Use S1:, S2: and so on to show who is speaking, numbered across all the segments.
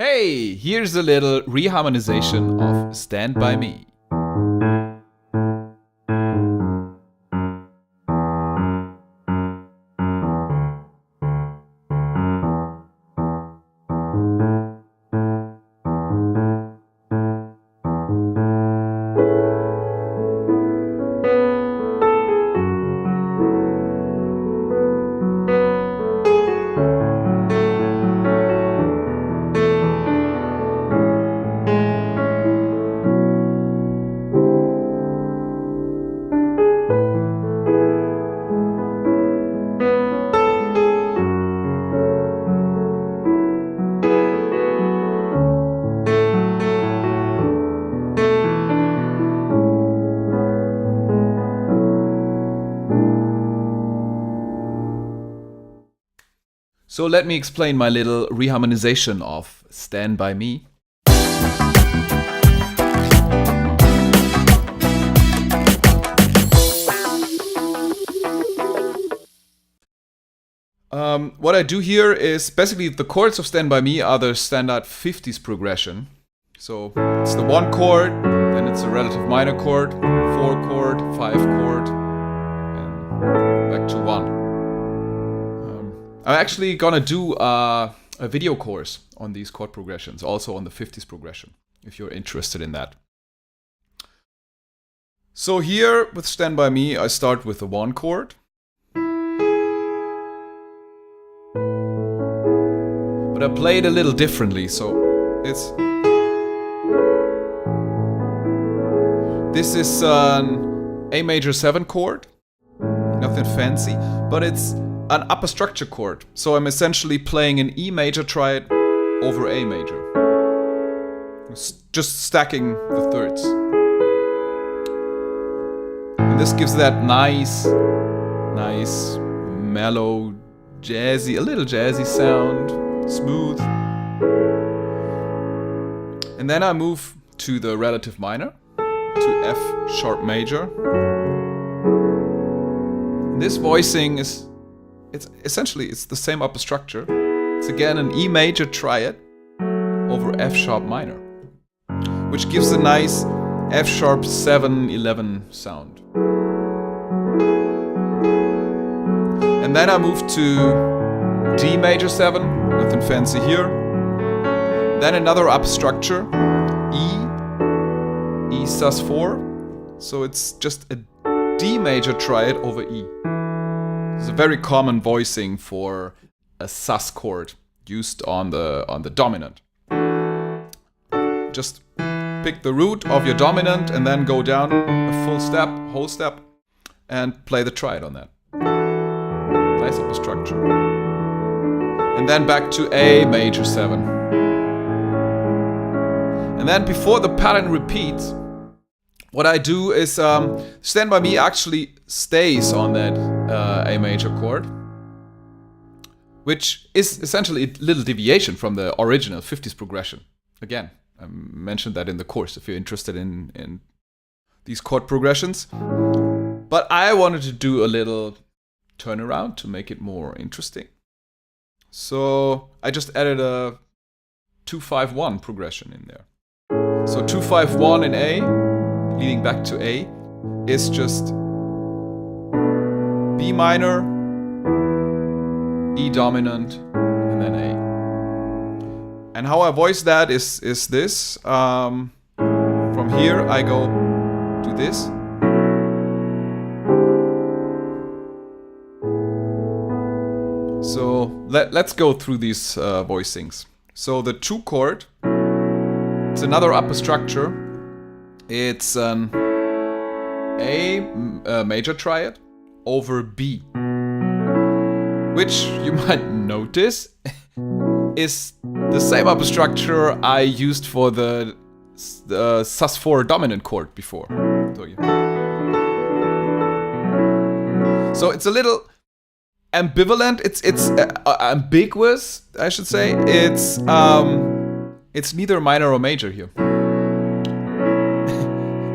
S1: Hey, here's a little reharmonization of Stand By Me. So let me explain my little reharmonization of Stand By Me. What I do here is basically the chords of Stand By Me are the standard 50s progression. So it's the 1 chord, then it's a relative minor chord, 4 chord, 5 chord, and back to 1. I'm actually gonna do a video course on these chord progressions, also on the 50s progression, if you're interested in that. So here with Stand By Me, I start with the 1 chord. But I play it a little differently, so this is an A major 7 chord, nothing fancy, but it's an upper structure chord. So I'm essentially playing an E major triad over A major. Just stacking the thirds. And this gives that nice, mellow, jazzy, a little jazzy sound, smooth. And then I move to the relative minor, to F sharp major. And this voicing is it's the same upper structure. It's again an E major triad over F sharp minor, which gives a nice F sharp 7-11 sound. And then I move to D major 7, nothing fancy here. Then another upper structure, E sus4. So it's just a D major triad over E. It's a very common voicing for a sus chord used on the dominant. Just pick the root of your dominant and then go down a full step, whole step, and play the triad on that. Nice upper structure. And then back to A major 7. And then before the pattern repeats, what I do is Stand By Me actually stays on that A major chord, which is essentially a little deviation from the original 50s progression. Again, I mentioned that in the course if you're interested in these chord progressions. But I wanted to do a little turnaround to make it more interesting. So I just added a 2-5-1 progression in there. So 2-5-1 in A, leading back to A, is just B minor, E dominant, and then A. And how I voice that is this. From here I go to this. So let's go through these voicings. So the 2 chord, it's another upper structure. It's an A major triad over B, which you might notice is the same upper structure I used for the sus4 dominant chord before. So it's a little ambivalent. It's ambiguous, I should say. It's neither minor or major here.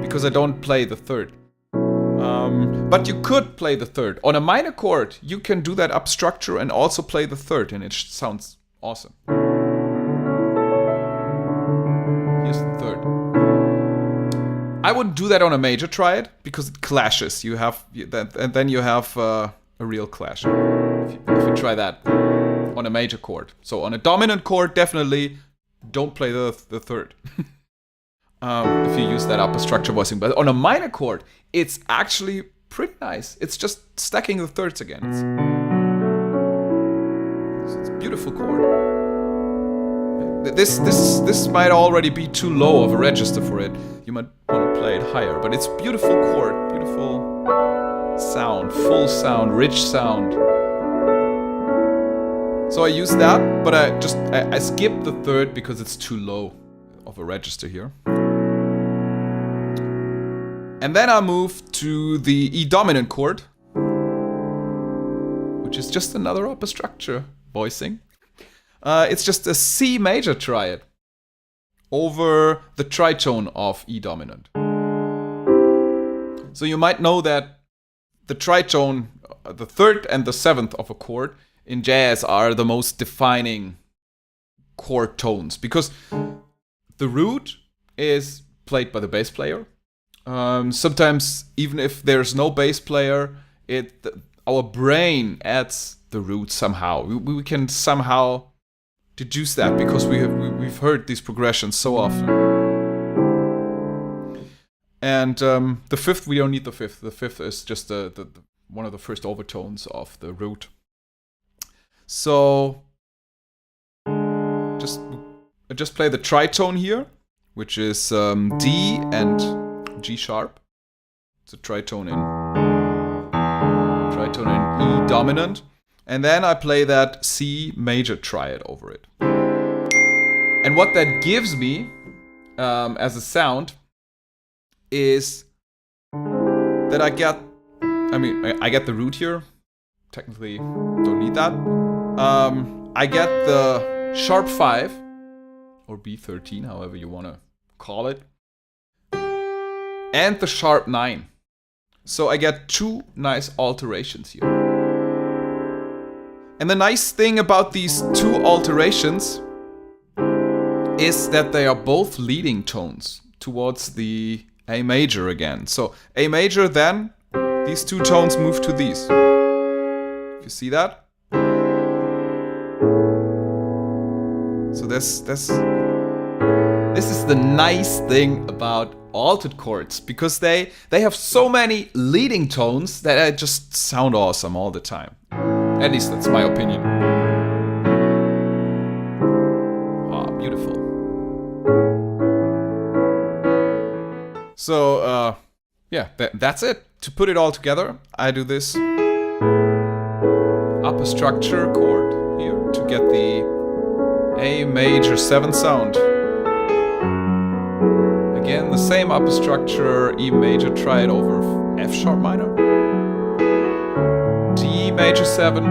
S1: Because I don't play the third. But you could play the third. On a minor chord, you can do that up structure and also play the third, and it sounds awesome. I wouldn't do that on a major triad because it clashes. You have and then you have a real clash if you try that on a major chord. So on a dominant chord, definitely don't play the third if you use that upper structure voicing. But on a minor chord, it's actually pretty nice. It's just stacking the thirds again. It's a beautiful chord. This might already be too low of a register for it. You might want to play it higher, but it's beautiful chord, beautiful sound, full sound, rich sound. So I use that, but I skip the third because it's too low of a register here. And then I move to the E dominant chord, which is just another upper structure voicing. It's just a C major triad over the tritone of E dominant. So you might know that the tritone, the third and the seventh of a chord in jazz are the most defining chord tones because the root is played by the bass player. Sometimes even if there's no bass player, our brain adds the root somehow. We can somehow deduce that because we've heard these progressions so often. And the fifth, we don't need the fifth. The fifth is just the one of the first overtones of the root. So just play the tritone here, which is D and G sharp. It's a tritone in E dominant. And then I play that C major triad over it. And what that gives me as a sound is that I get the root here. Technically, don't need that. I get the sharp 5, or B13, however you want to call it, and the sharp 9. So I get two nice alterations here. And the nice thing about these two alterations is that they are both leading tones towards the A major again. So A major, then these two tones move to these. If you see that? So this is the nice thing about altered chords, because they have so many leading tones that just sound awesome all the time. At least that's my opinion. Ah, beautiful. So, yeah, that's it. To put it all together, I do this upper structure chord here to get the A major 7 sound. Again, the same upper structure, E major triad over F sharp minor. D major 7,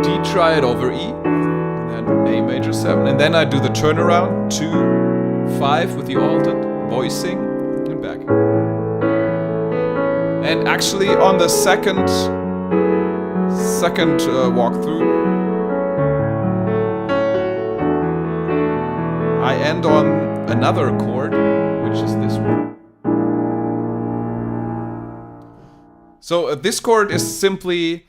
S1: D triad over E, and then A major 7. And then I do the turnaround, 2, 5 with the altered, voicing, and back. And actually on the second walkthrough, I end on another chord, which is this one. So this chord is simply,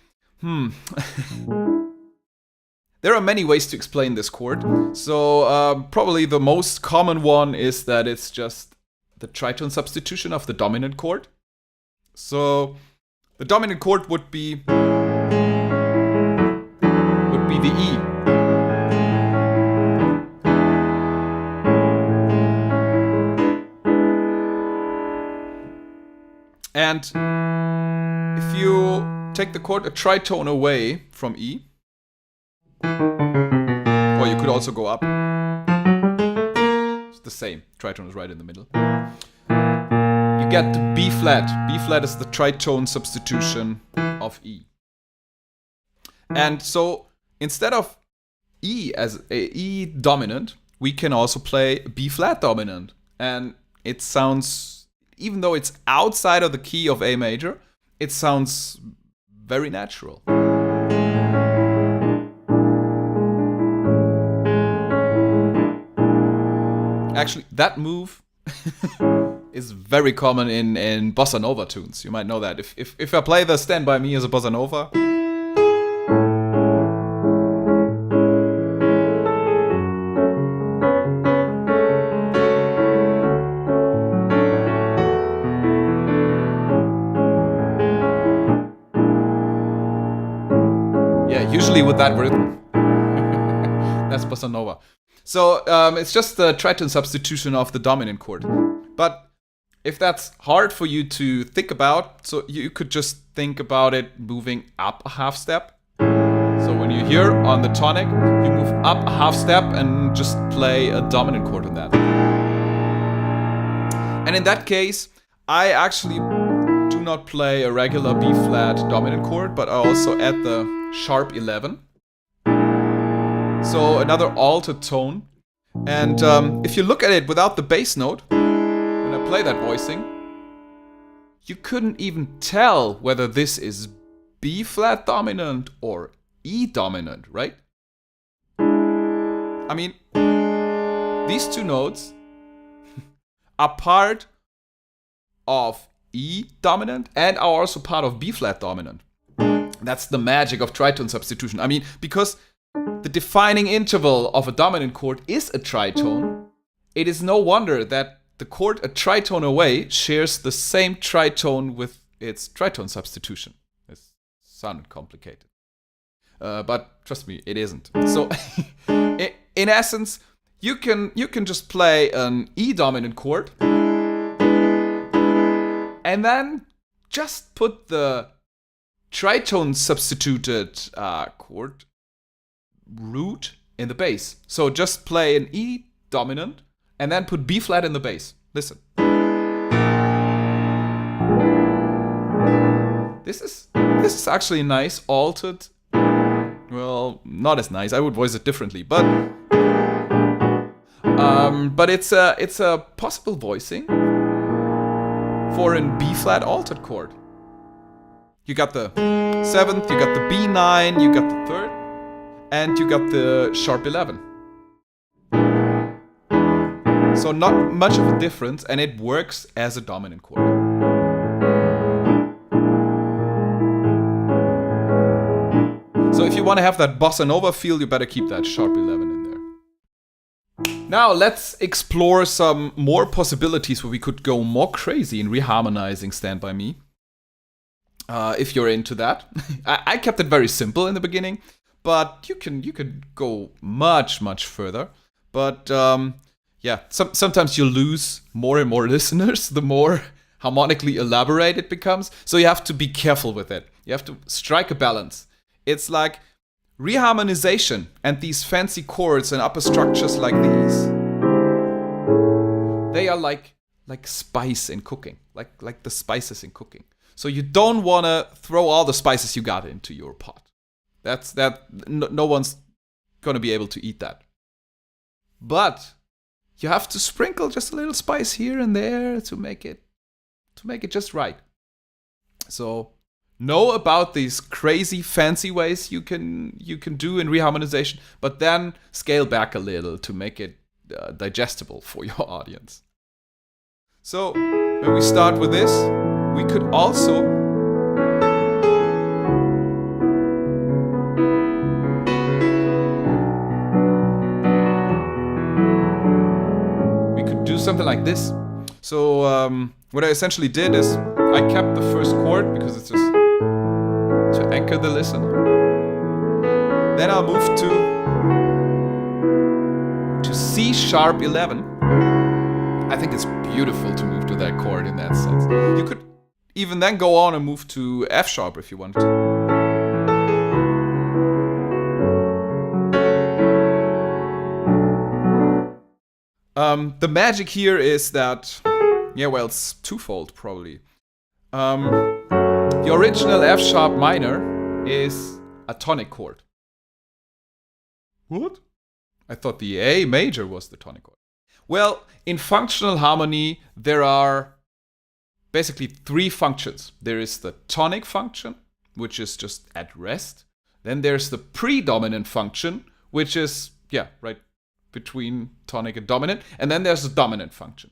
S1: There are many ways to explain this chord. So probably the most common one is that it's just the tritone substitution of the dominant chord. So the dominant chord would be the E. And if you take the chord a tritone away from E, or you could also go up, it's the same, tritone is right in the middle, you get the B flat. B flat is the tritone substitution of E. And so instead of E as a E dominant, we can also play B flat dominant. And it sounds, even though it's outside of the key of A major, it sounds very natural. Actually, that move is very common in Bossa Nova tunes. You might know that. If I play the Stand By Me as a Bossa Nova, yeah, usually with that rhythm. That's Bossa Nova. So it's just the tritone substitution of the dominant chord. But if that's hard for you to think about, so you could just think about it moving up a half step. So when you're here on the tonic, you move up a half step and just play a dominant chord on that. And in that case, I actually do not play a regular B flat dominant chord, but I also add the sharp 11. So another altered tone. And if you look at it without the bass note, when I play that voicing, you couldn't even tell whether this is B flat dominant or E dominant, right? I mean, these two notes are part of E dominant and are also part of B flat dominant. That's the magic of tritone substitution. I mean, because the defining interval of a dominant chord is a tritone, it is no wonder that the chord a tritone away shares the same tritone with its tritone substitution. It sounded complicated. But trust me, it isn't. So, in essence, you can just play an E dominant chord and then just put the tritone substituted chord root in the bass. So just play an E dominant and then put B flat in the bass. Listen. This is actually a nice altered. Well, not as nice. I would voice it differently, but it's a possible voicing for an B flat altered chord. You got the 7th, you got the B9, you got the 3rd, and you got the sharp 11. So not much of a difference, and it works as a dominant chord. So if you want to have that bossa nova feel, you better keep that sharp 11 in there. Now let's explore some more possibilities where we could go more crazy in reharmonizing Stand By Me. If you're into that. I kept it very simple in the beginning, but you can go much further. But yeah, sometimes you lose more and more listeners the more harmonically elaborate it becomes. So you have to be careful with it. You have to strike a balance. It's like reharmonization and these fancy chords and upper structures like these. They are like spice in cooking, like the spices in cooking. So you don't want to throw all the spices you got into your pot. No one's going to be able to eat that. But you have to sprinkle just a little spice here and there to make it just right. So know about these crazy fancy ways you can do in reharmonization, but then scale back a little to make it digestible for your audience. So when we start with this, we could also do something like this. So what I essentially did is I kept the first chord because it's just to anchor the listen. Then I'll move to C sharp 11. I think it's beautiful to move to that chord in that sense. You could even then go on and move to F sharp if you wanted to. The magic here is that, yeah, well, it's twofold probably. The original F sharp minor is a tonic chord. What? I thought the A major was the tonic chord. Well, in functional harmony, there are basically three functions. There is the tonic function, which is just at rest. Then there's the predominant function, which is, yeah, right between tonic and dominant. And then there's the dominant function.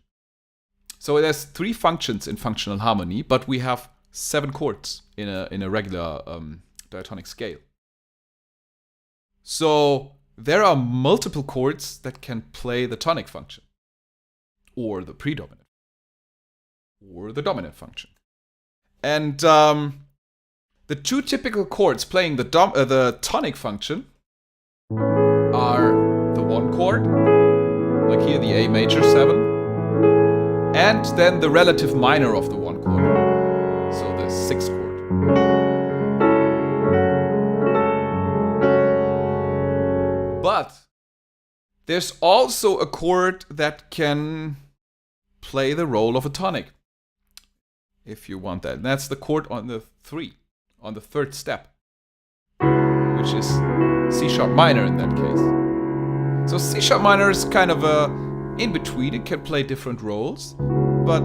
S1: So there's 3 functions in functional harmony, but we have 7 chords in a regular diatonic scale. So there are multiple chords that can play the tonic function, or the predominant, or the dominant function. And the 2 typical chords playing the tonic function are the 1 chord, like here the A major 7, and then the relative minor of the 1 chord, so the 6th chord. But there's also a chord that can play the role of a tonic, if you want that. And that's the chord on the 3, on the 3rd step, which is C sharp minor in that case. So C sharp minor is kind of a in between. It can play different roles, but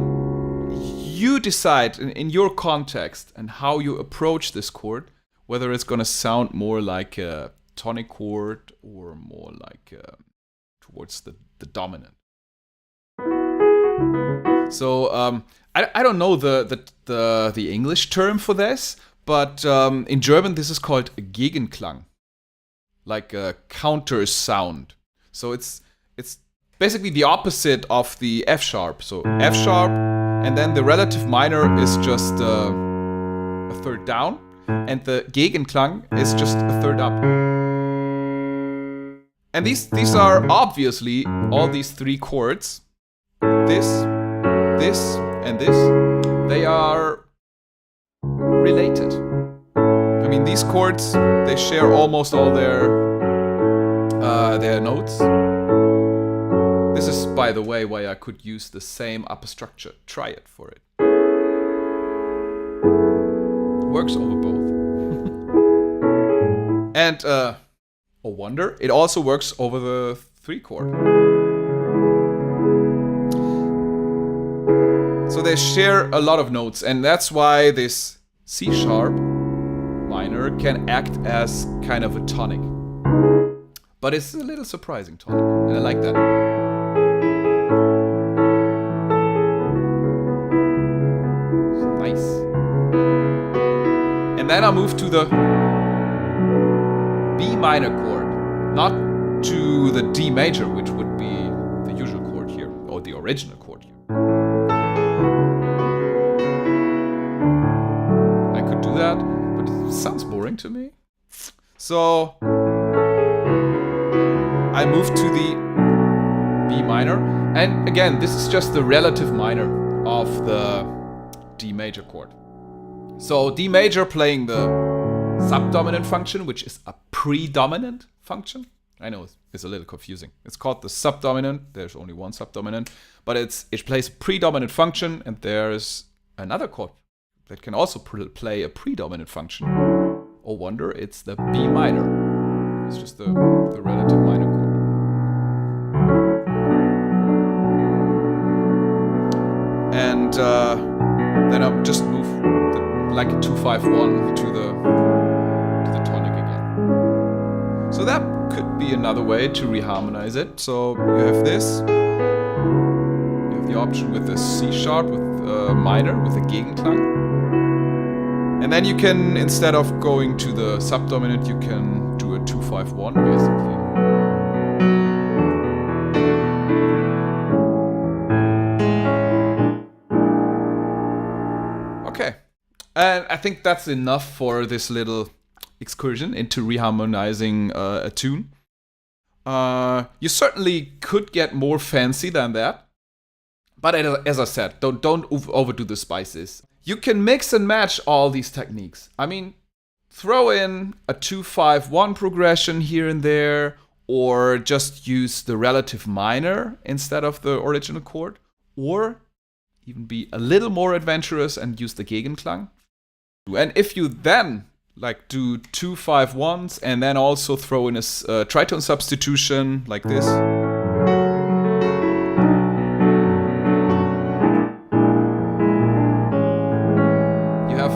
S1: you decide in your context and how you approach this chord, whether it's going to sound more like a tonic chord or more like towards the dominant. So I don't know the English term for this, but in German this is called Gegenklang, like a counter sound. So it's basically the opposite of the F sharp. So F sharp, and then the relative minor is just a 3rd down, and the Gegenklang is just a 3rd up. And these are obviously all these 3 chords. This, and this. They are related. I mean, these chords, they share almost all their notes. This is, by the way, why I could use the same upper structure. Try it for it. Works over both. And, oh wonder, it also works over the 3 chord. So they share a lot of notes, and that's why this C sharp minor can act as kind of a tonic. But it's a little surprising tonic, and I like that. Nice. And then I'll move to the B minor chord, not to the D major, which would be the usual chord here, or the original chord here. I could do that, but it sounds boring to me. So I move to the B minor, and again, this is just the relative minor of the D major chord. So D major playing the subdominant function, which is a predominant function. I know it's a little confusing. It's called the subdominant. There's only one subdominant, but it plays a predominant function, and there's another chord that can also play a predominant function. Oh wonder, it's the B minor. It's just the relative minor chord. And then I'll just move like a 2-5-1 to the tonic again. So that could be another way to reharmonize it. So you have this. You have the option with the C sharp with minor with a Gegenklang. And then you can, instead of going to the subdominant, you can do a 2-5-1 basically. Okay. And I think that's enough for this little excursion into reharmonizing a tune. You certainly could get more fancy than that. But as I said, don't overdo the spices. You can mix and match all these techniques. I mean, throw in a 2-5-1 progression here and there, or just use the relative minor instead of the original chord, or even be a little more adventurous and use the Gegenklang. And if you then like do 2-5-1s and then also throw in a tritone substitution like this,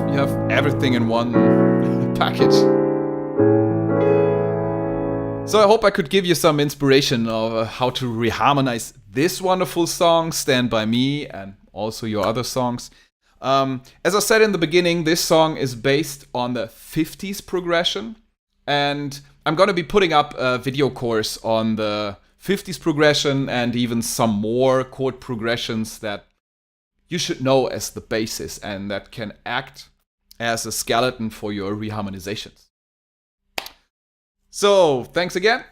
S1: you have everything in one package. So I hope I could give you some inspiration of how to reharmonize this wonderful song, Stand By Me, and also your other songs. As I said in the beginning, this song is based on the 50s progression, and I'm going to be putting up a video course on the 50s progression and even some more chord progressions that you should know as the basis and that can act as a skeleton for your reharmonizations. So, thanks again.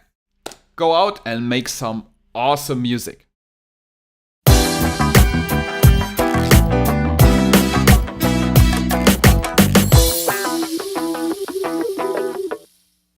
S1: Go out and make some awesome music.